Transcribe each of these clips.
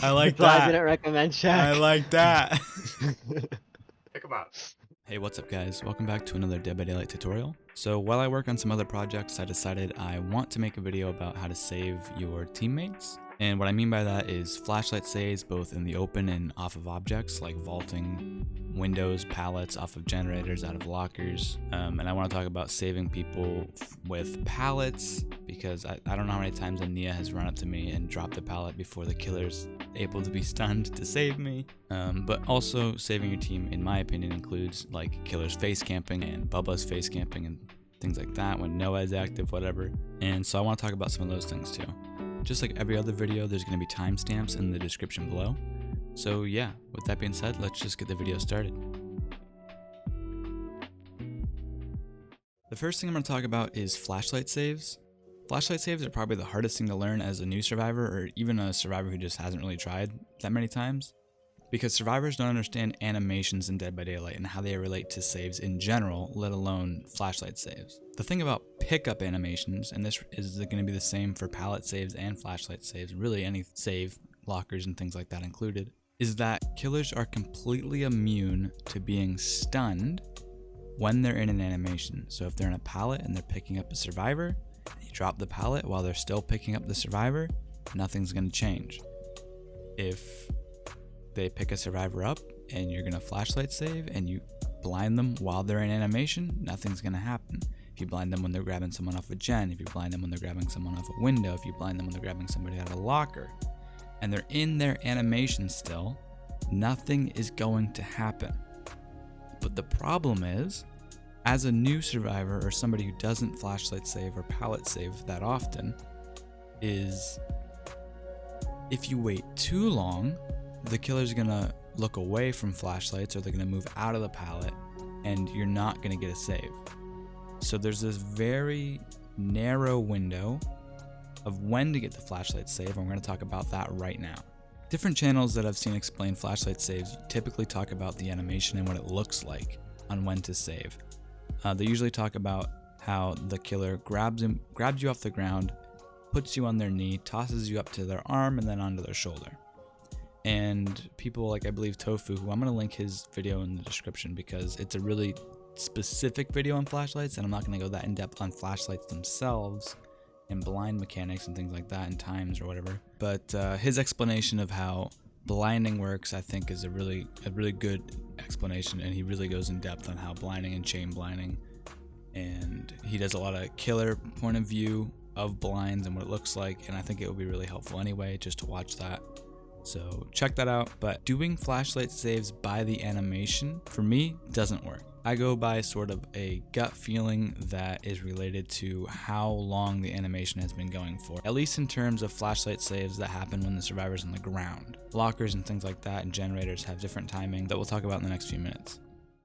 I like So I that. didn't recommend check. I like that. Pick them up. Hey, what's up guys? Welcome back to another Dead by Daylight tutorial. So while I work on some other projects, I decided I want to make a video about how to save your teammates. And what I mean by that is flashlight saves both in the open and off of objects like vaulting, windows, pallets, off of generators, out of lockers. And I want to talk about saving people with pallets because I don't know how many times Nia has run up to me and dropped a pallet before the killer's able to be stunned to save me. But also saving your team, in my opinion, includes like killer's face camping and Bubba's face camping and things like that when Noah's active, whatever. And so I want to talk about some of those things too. Just like every other video, there's going to be timestamps in the description below. So yeah, with that being said, let's just get the video started. The first thing I'm going to talk about is flashlight saves. Flashlight saves are probably the hardest thing to learn as a new survivor or even a survivor who just hasn't really tried that many times. Because survivors don't understand animations in Dead by Daylight and how they relate to saves in general, let alone flashlight saves. The thing about pickup animations, and this is going to be the same for pallet saves and flashlight saves, really any save, lockers and things like that included, is that killers are completely immune to being stunned when they're in an animation. So if they're in a pallet and they're picking up a survivor, and you drop the pallet while they're still picking up the survivor, nothing's going to change. If they pick a survivor up and you're going to flashlight save and you blind them while they're in animation, nothing's going to happen. If you blind them when they're grabbing someone off a gen, if you blind them when they're grabbing someone off a window, if you blind them when they're grabbing somebody out of a locker, and they're in their animation still, nothing is going to happen. But the problem is, as a new survivor or somebody who doesn't flashlight save or pallet save that often, is if you wait too long, the killer's gonna look away from flashlights or they're gonna move out of the pallet and you're not gonna get a save. So there's this very narrow window of when to get the flashlight save, and we're gonna talk about that right now. Different channels that I've seen explain flashlight saves typically talk about the animation and what it looks like on when to save. They usually talk about how the killer grabs you off the ground, puts you on their knee, tosses you up to their arm and then onto their shoulder. And people like, I believe Tofu, who I'm going to link his video in the description because it's a really specific video on flashlights, and I'm not going to go that in depth on flashlights themselves and blind mechanics and things like that and times or whatever. But his explanation of how blinding works, I think, is a really good explanation, and he really goes in depth on how blinding and chain blinding, and he does a lot of killer point of view of blinds and what it looks like, and I think it would be really helpful anyway just to watch that. So check that out. But doing flashlight saves by the animation, for me, doesn't work. I go by sort of a gut feeling that is related to how long the animation has been going for, at least in terms of flashlight saves that happen when the survivor's on the ground. Lockers and things like that and generators have different timing that we'll talk about in the next few minutes.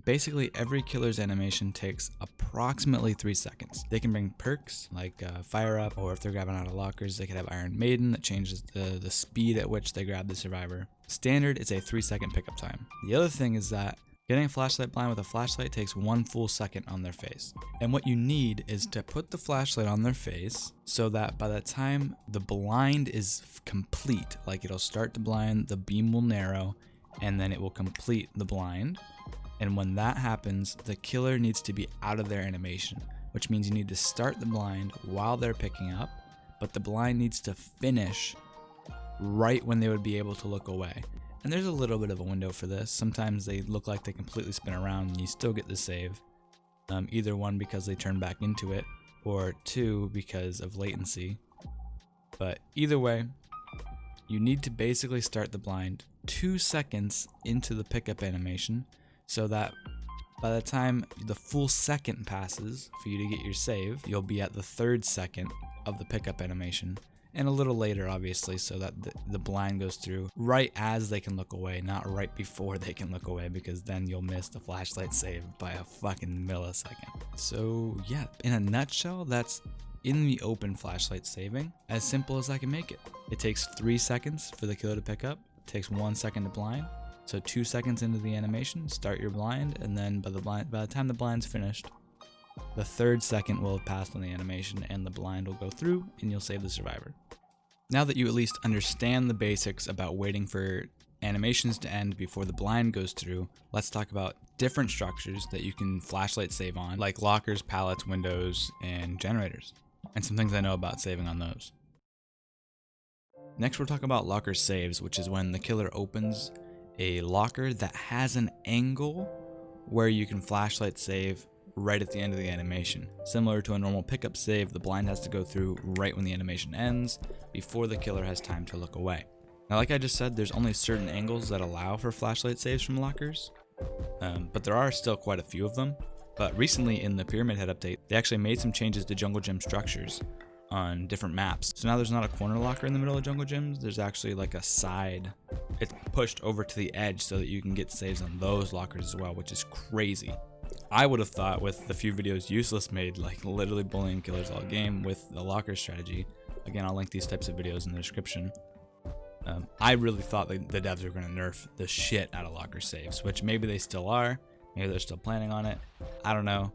Basically, every killer's animation takes approximately 3 seconds. They can bring perks like fire up, or if they're grabbing out of lockers, they could have Iron Maiden that changes the speed at which they grab the survivor. Standard is a 3-second pickup time. The other thing is that getting a flashlight blind with a flashlight takes 1 full second on their face. And what you need is to put the flashlight on their face so that by the time the blind is complete, like it'll start to blind, the beam will narrow, and then it will complete the blind. And when that happens, the killer needs to be out of their animation, which means you need to start the blind while they're picking up, but the blind needs to finish right when they would be able to look away. And there's a little bit of a window for this. Sometimes they look like they completely spin around and you still get the save. Either one, because they turn back into it, or 2, because of latency. But either way, you need to basically start the blind 2 seconds into the pickup animation, so that by the time the full second passes for you to get your save, you'll be at the 3rd second of the pickup animation, and a little later obviously, so that the blind goes through right as they can look away, not right before they can look away, because then you'll miss the flashlight save by a fucking millisecond. So yeah, in a nutshell, that's in the open flashlight saving, as simple as I can make it. It takes 3 seconds for the killer to pick up, it takes 1 second to blind. So 2 seconds into the animation, start your blind, and then by the time the blind's finished, the 3rd second will have passed on the animation and the blind will go through and you'll save the survivor. Now that you at least understand the basics about waiting for animations to end before the blind goes through, let's talk about different structures that you can flashlight save on, like lockers, pallets, windows, and generators, and some things I know about saving on those. Next, we'll talk about locker saves, which is when the killer opens a locker that has an angle where you can flashlight save right at the end of the animation. Similar to a normal pickup save, the blind has to go through right when the animation ends, before the killer has time to look away. Now, like I just said, there's only certain angles that allow for flashlight saves from lockers, but there are still quite a few of them. But recently in the Pyramid Head update, they actually made some changes to jungle gym structures on different maps. So now there's not a corner locker in the middle of jungle gyms, there's actually like a side. It's pushed over to the edge so that you can get saves on those lockers as well, which is crazy. I would have thought with the few videos Useless made, like literally bullying killers all game with the locker strategy. Again, I'll link these types of videos in the description. I really thought the devs were going to nerf the shit out of locker saves, which maybe they still are. Maybe they're still planning on it. I don't know.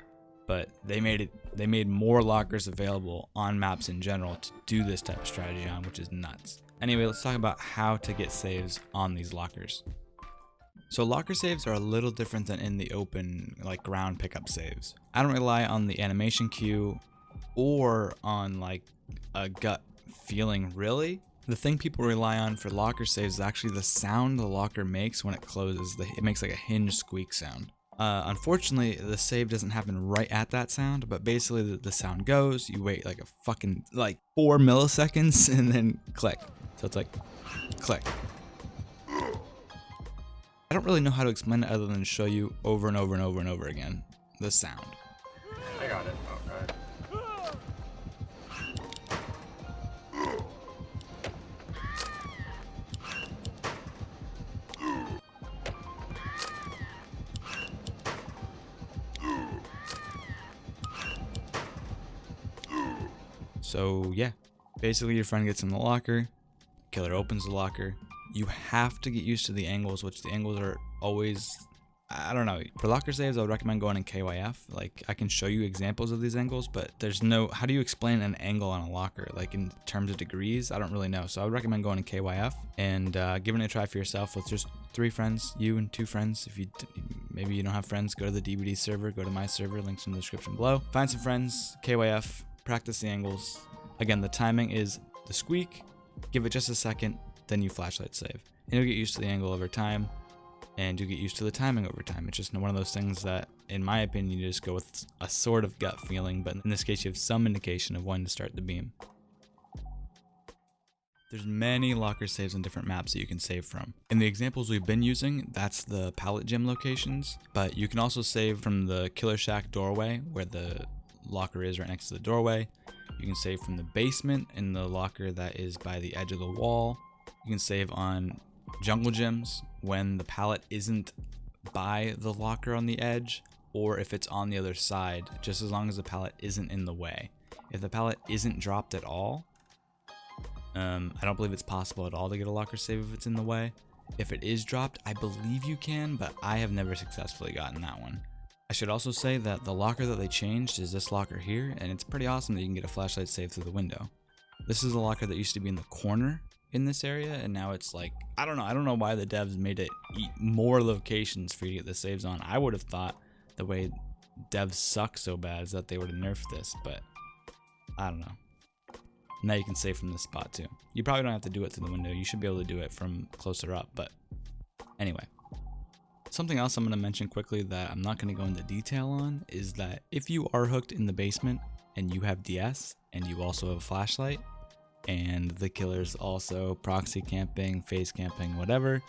But they made more lockers available on maps in general to do this type of strategy on, which is nuts. Anyway, let's talk about how to get saves on these lockers. So locker saves are a little different than in the open, like ground pickup saves. I don't rely on the animation cue or on like a gut feeling really. The thing people rely on for locker saves is actually the sound the locker makes when it closes. It makes like a hinge squeak sound. Unfortunately, the save doesn't happen right at that sound, but basically the sound goes, you wait like a fucking 4 milliseconds and then click. So it's like click. I don't really know how to explain it other than show you over and over and over and over again the sound. I got it. Okay. So yeah, basically your friend gets in the locker, killer opens the locker. You have to get used to the angles, which the angles are always, I don't know. For locker saves, I would recommend going in KYF. Like, I can show you examples of these angles, but there's no, how do you explain an angle on a locker? Like in terms of degrees, I don't really know. So I would recommend going in KYF and giving it a try for yourself with just 3 friends, you and 2 friends. If you, maybe you don't have friends, go to the DVD server, go to my server, links in the description below. Find some friends, KYF, practice the angles. Again, the timing is the squeak, give it just a second, then you flashlight save. And you'll get used to the angle over time, and you'll get used to the timing over time. It's just one of those things that, in my opinion, you just go with a sort of gut feeling, but in this case, you have some indication of when to start the beam. There's many locker saves on different maps that you can save from. In the examples we've been using, that's the pallet gym locations, but you can also save from the Killer Shack doorway, where the locker is right next to the doorway. You can save from the basement in the locker that is by the edge of the wall. You can save on jungle gyms when the pallet isn't by the locker on the edge, or if it's on the other side, just as long as the pallet isn't in the way. If the pallet isn't dropped at all, I don't believe it's possible at all to get a locker save if it's in the way. If it is dropped, I believe you can, but I have never successfully gotten that one. I should also say that the locker that they changed is this locker here, and it's pretty awesome that you can get a flashlight save through the window. This is a locker that used to be in the corner in this area, and now it's like, I don't know why the devs made it more locations for you to get the saves on. I would have thought the way devs suck so bad is that they would have nerfed this, but I don't know. Now you can save from this spot too. You probably don't have to do it through the window. You should be able to do it from closer up, but anyway. Something else I'm going to mention quickly that I'm not going to go into detail on is that if you are hooked in the basement and you have DS and you also have a flashlight and the killer's also proxy camping, phase camping, whatever,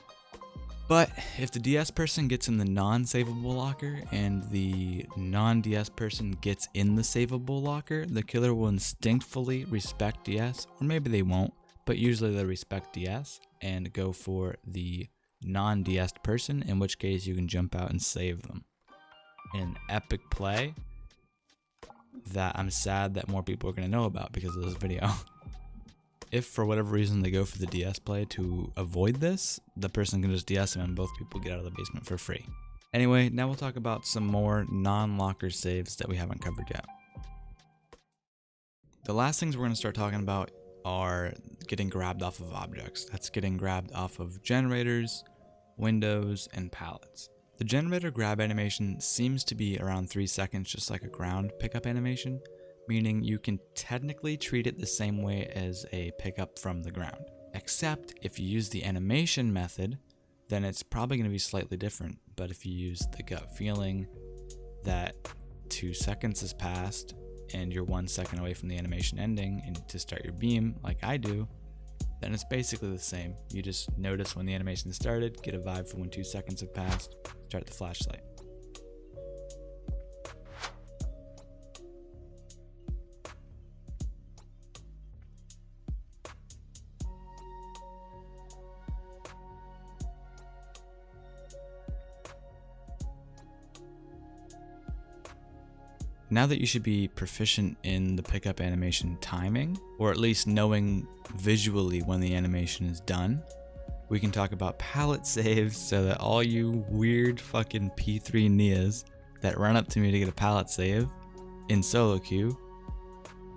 but if the DS person gets in the non-savable locker and the non-DS person gets in the savable locker, the killer will instinctively respect DS, or maybe they won't, but usually they'll respect DS and go for the non-DS person, in which case you can jump out and save them. An epic play that I'm sad that more people are going to know about because of this video. If for whatever reason they go for the DS play to avoid this, the person can just DS them and both people get out of the basement for free. Anyway, now we'll talk about some more non-locker saves that we haven't covered yet. The last things we're going to start talking about are getting grabbed off of objects. That's getting grabbed off of generators, windows, and pallets. The generator grab animation seems to be around 3 seconds, just like a ground pickup animation, meaning you can technically treat it the same way as a pickup from the ground. Except if you use the animation method, then it's probably going to be slightly different. But if you use the gut feeling that 2 seconds has passed and you're 1 second away from the animation ending and to start your beam like I do, then it's basically the same. You just notice when the animation started, get a vibe for when 2 seconds have passed, start the flashlight. Now that you should be proficient in the pickup animation timing, or at least knowing visually when the animation is done, we can talk about pallet saves so that all you weird fucking P3 Nias that run up to me to get a pallet save in solo queue,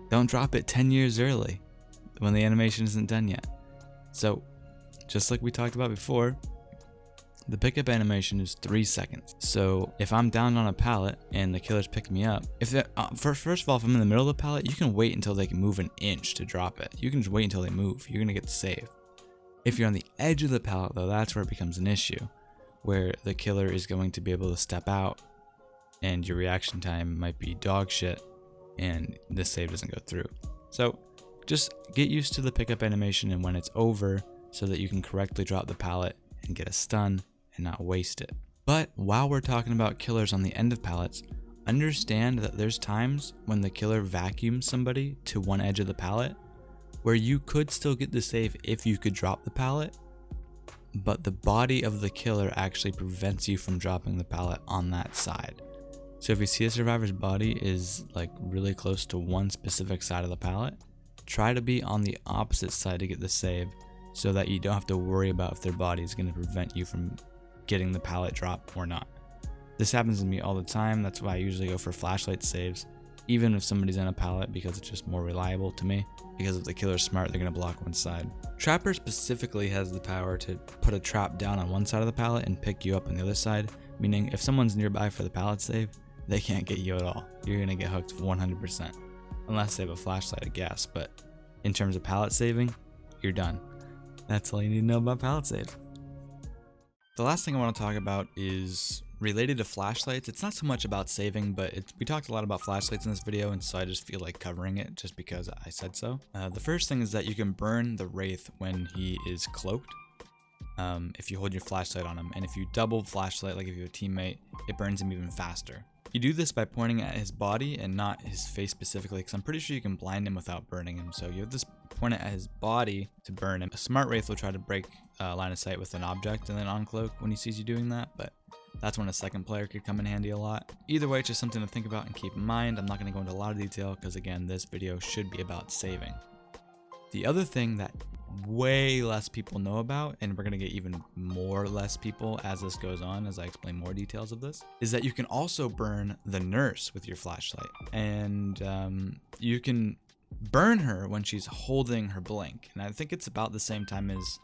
don't drop it 10 years early when the animation isn't done yet. So, just like we talked about before, the pickup animation is 3 seconds. So if I'm down on a pallet and the killers pick me up, first of all, if I'm in the middle of the pallet, you can wait until they can move an inch to drop it. You can just wait until they move. You're gonna get the save. If you're on the edge of the pallet though, that's where it becomes an issue, where the killer is going to be able to step out and your reaction time might be dog shit and the save doesn't go through. So just get used to the pickup animation and when it's over so that you can correctly drop the pallet and get a stun and not waste it. But while we're talking about killers on the end of pallets, understand that there's times when the killer vacuums somebody to one edge of the pallet where you could still get the save if you could drop the pallet, but the body of the killer actually prevents you from dropping the pallet on that side. So if you see a survivor's body is like really close to one specific side of the pallet, try to be on the opposite side to get the save so that you don't have to worry about if their body is going to prevent you from getting the pallet drop or not. This happens to me all the time. That's why I usually go for flashlight saves, even if somebody's in a pallet, because it's just more reliable to me. Because if the killer's smart, they're going to block one side. Trapper specifically has the power to put a trap down on one side of the pallet and pick you up on the other side, meaning if someone's nearby for the pallet save, they can't get you at all. You're going to get hooked 100%, unless they have a flashlight, I guess. But in terms of pallet saving, you're done. That's all you need to know about pallet saves. The last thing I want to talk about is related to flashlights. It's not so much about saving, but we talked a lot about flashlights in this video, and so I just feel like covering it just because I said so. The first thing is that you can burn the Wraith when he is cloaked, if you hold your flashlight on him, and if you double flashlight, like if you have a teammate, it burns him even faster. You do this by pointing at his body and not his face specifically, because I'm pretty sure you can blind him without burning him. So you have this point it at his body to burn him. A smart Wraith will try to break line of sight with an object and then uncloak when he sees you doing that, but that's when a second player could come in handy a lot. Either way, it's just something to think about and keep in mind. I'm not going to go into a lot of detail because again, this video should be about saving. The other thing that way less people know about, and we're going to get even more less people as this goes on as I explain more details of this, is that you can also burn the nurse with your flashlight, and you can burn her when she's holding her blink, and I think it's about the same time as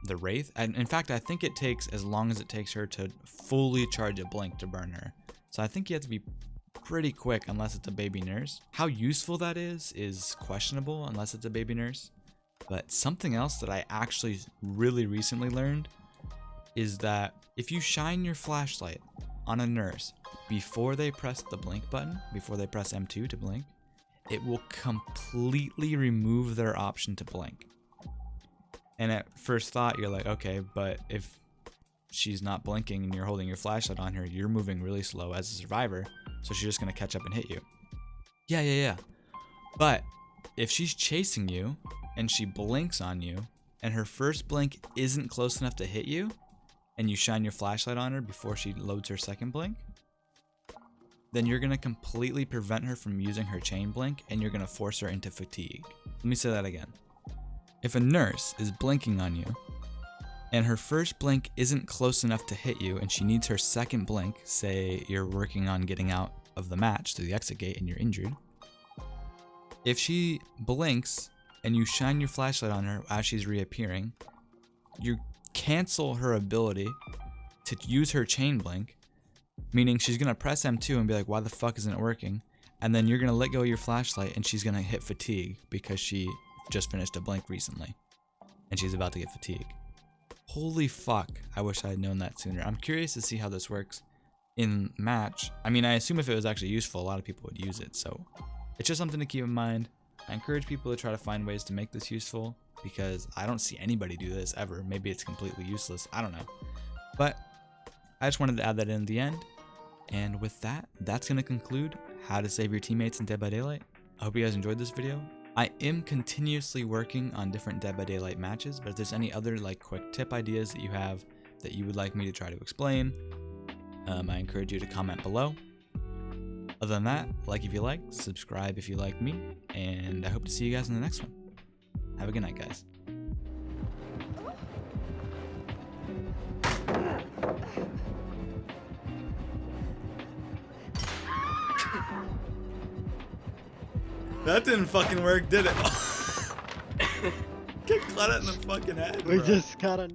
the Wraith. And in fact, I think it takes as long as it takes her to fully charge a blink to burn her, so I think you have to be pretty quick unless it's a baby nurse. How useful that is questionable unless it's a baby nurse. But something else that I actually really recently learned is that if you shine your flashlight on a nurse before they press the blink button, before they press M2 to blink, it will completely remove their option to blink. And at first thought, you're like, okay, but if she's not blinking and you're holding your flashlight on her, you're moving really slow as a survivor, so she's just going to catch up and hit you. Yeah. But if she's chasing you and she blinks on you and her first blink isn't close enough to hit you and you shine your flashlight on her before she loads her second blink, then you're going to completely prevent her from using her chain blink and you're going to force her into fatigue. Let me say that again. If a nurse is blinking on you and her first blink isn't close enough to hit you and she needs her second blink, say you're working on getting out of the match through the exit gate and you're injured, if she blinks and you shine your flashlight on her as she's reappearing, you cancel her ability to use her chain blink, meaning she's gonna press M2 and be like, why the fuck isn't it working? And then you're gonna let go of your flashlight and she's gonna hit fatigue because she just finished a blink recently and she's about to get fatigue. Holy fuck, I wish I had known that sooner. I'm curious to see how this works in match. I mean, I assume if it was actually useful, a lot of people would use it, so it's just something to keep in mind. I encourage people to try to find ways to make this useful because I don't see anybody do this ever. Maybe it's completely useless, I don't know. But I just wanted to add that in at the end. And with that, that's going to conclude how to save your teammates in Dead by Daylight. I hope you guys enjoyed this video. I am continuously working on different Dead by Daylight matches, but if there's any other like quick tip ideas that you have that you would like me to try to explain, I encourage you to comment below. Other than that, like if you like, subscribe if you like me, and I hope to see you guys in the next one. Have a good night, guys. That didn't fucking work, did it? Get Claudette in the fucking head, We bro. just got a